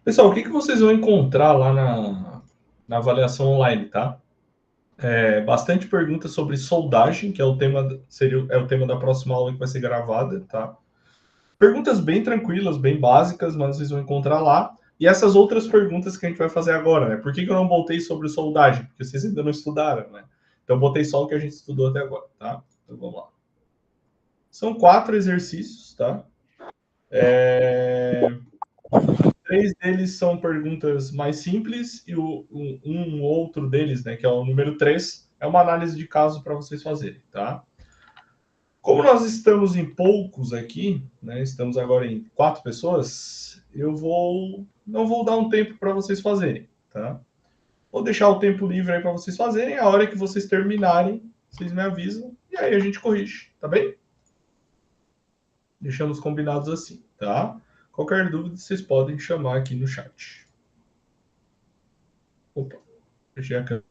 Pessoal, o que vocês vão encontrar lá na avaliação online, tá? Bastante perguntas sobre soldagem, que é o tema, é o tema da próxima aula que vai ser gravada, tá? Perguntas bem tranquilas, bem básicas, mas vocês vão encontrar lá. E essas outras perguntas que a gente vai fazer agora, né? Por que eu não botei sobre soldagem? Porque vocês ainda não estudaram, né? Então, botei só o que a gente estudou até agora, tá? Então, vamos lá. São 4 exercícios, tá? 3 deles são perguntas mais simples e um outro deles, né, que é o número 3, é uma análise de caso para vocês fazerem, tá? Como nós estamos em poucos aqui, né, estamos agora em 4 pessoas, não vou dar um tempo para vocês fazerem, tá? Vou deixar o tempo livre aí para vocês fazerem, a hora que vocês terminarem, vocês me avisam e aí a gente corrige, tá bem? Deixamos combinados assim, tá? Qualquer dúvida, vocês podem chamar aqui no chat. Opa, fechei a câmera.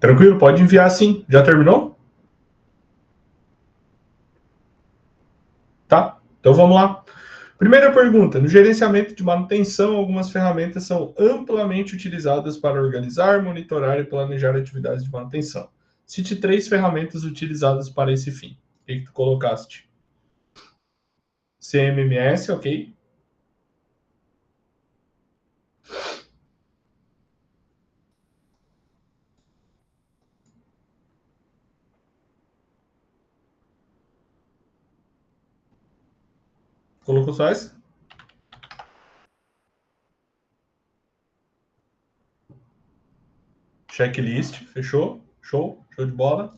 Tranquilo, pode enviar sim. Já terminou? Tá, então vamos lá. Primeira pergunta: no gerenciamento de manutenção, algumas ferramentas são amplamente utilizadas para organizar, monitorar e planejar atividades de manutenção. Cite 3 ferramentas utilizadas para esse fim. O que tu colocaste? CMMS, ok. Colocou só essa? Checklist, fechou? Show de bola.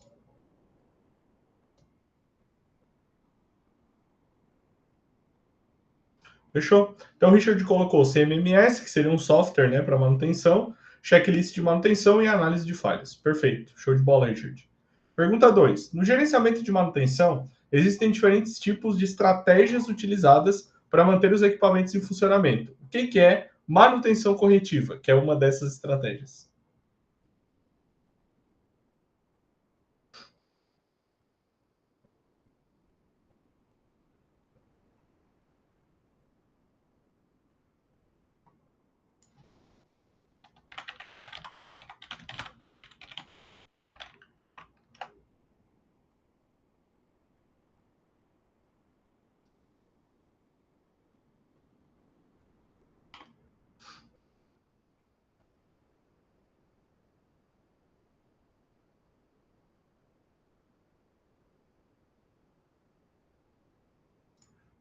Fechou? Então, o Richard colocou CMMS, que seria um software, né, para manutenção, checklist de manutenção e análise de falhas. Perfeito. Show de bola, Richard. Pergunta 2. No gerenciamento de manutenção, existem diferentes tipos de estratégias utilizadas para manter os equipamentos em funcionamento. O que é manutenção corretiva, que é uma dessas estratégias?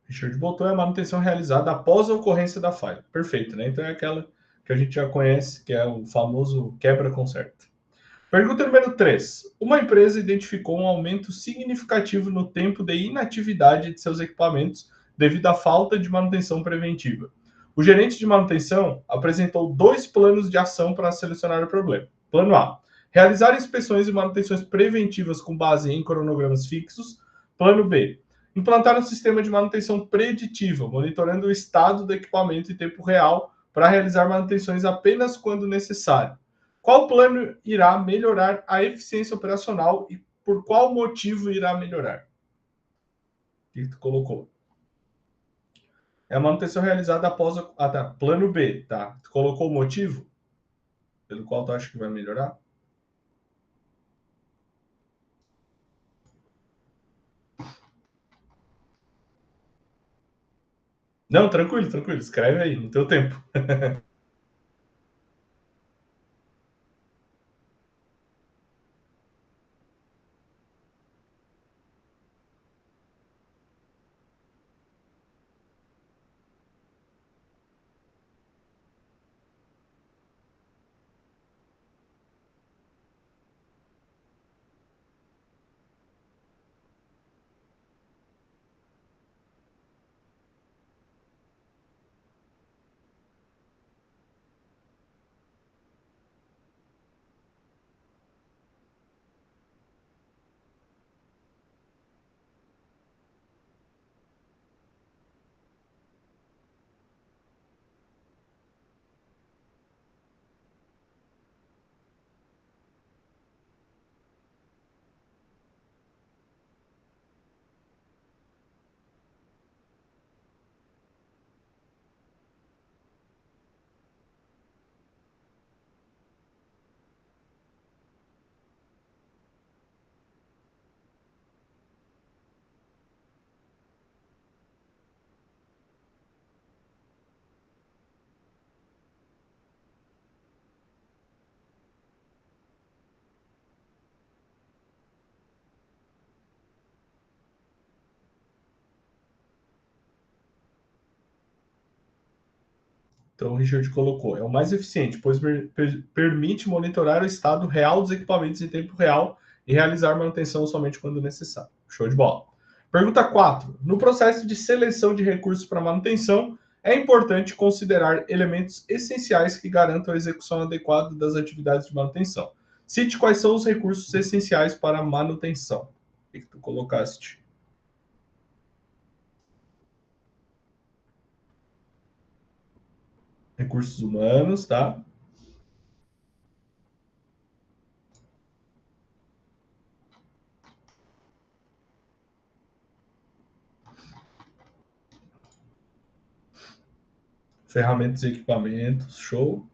Richard botou a manutenção realizada após a ocorrência da falha. Perfeito, né? Então é aquela que a gente já conhece, que é o famoso quebra-conserta. Pergunta número 3. Uma empresa identificou um aumento significativo no tempo de inatividade de seus equipamentos devido à falta de manutenção preventiva. O gerente de manutenção apresentou 2 planos de ação para solucionar o problema. Plano A: realizar inspeções e manutenções preventivas com base em cronogramas fixos. Plano B: implantar um sistema de manutenção preditiva, monitorando o estado do equipamento em tempo real para realizar manutenções apenas quando necessário. Qual plano irá melhorar a eficiência operacional e por qual motivo irá melhorar? O que tu colocou? É a manutenção realizada após a... Ah, tá. Plano B, tá. Tu colocou o motivo pelo qual tu acha que vai melhorar? Não, tranquilo, tranquilo. Escreve aí, no teu tempo. Então, o Richard colocou, é o mais eficiente, pois permite monitorar o estado real dos equipamentos em tempo real e realizar manutenção somente quando necessário. Show de bola. Pergunta 4. No processo de seleção de recursos para manutenção, é importante considerar elementos essenciais que garantam a execução adequada das atividades de manutenção. Cite quais são os recursos essenciais para a manutenção. O que tu colocaste? Recursos humanos, tá? Ferramentas e equipamentos, show.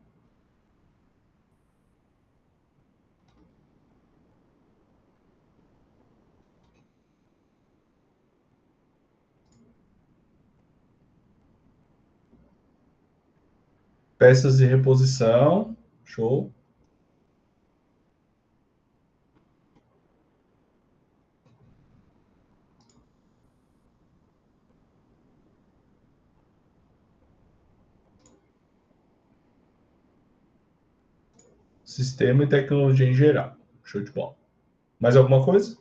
Peças de reposição, show. Sistema e tecnologia em geral. Show de bola. Mais alguma coisa?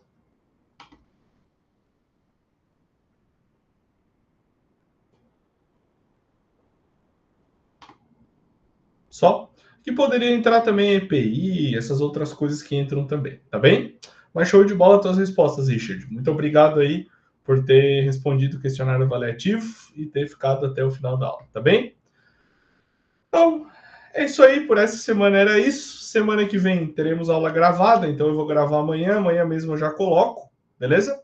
Só? Que poderia entrar também EPI, essas outras coisas que entram também, tá bem? Mas show de bola as tuas respostas, Richard. Muito obrigado aí por ter respondido o questionário avaliativo e ter ficado até o final da aula, tá bem? Então, é isso aí, por essa semana era isso. Semana que vem teremos aula gravada, então eu vou gravar amanhã mesmo eu já coloco, beleza?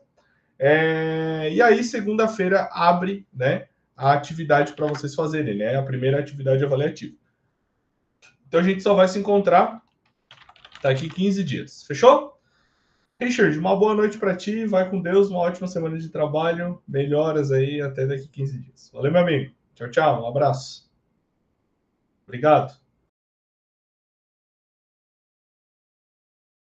E aí, segunda-feira, abre, né, a atividade para vocês fazerem, né? A primeira atividade avaliativa. Então a gente só vai se encontrar daqui 15 dias. Fechou? Richard, uma boa noite para ti. Vai com Deus, uma ótima semana de trabalho. Melhoras aí até daqui 15 dias. Valeu, meu amigo. Tchau, tchau. Um abraço. Obrigado.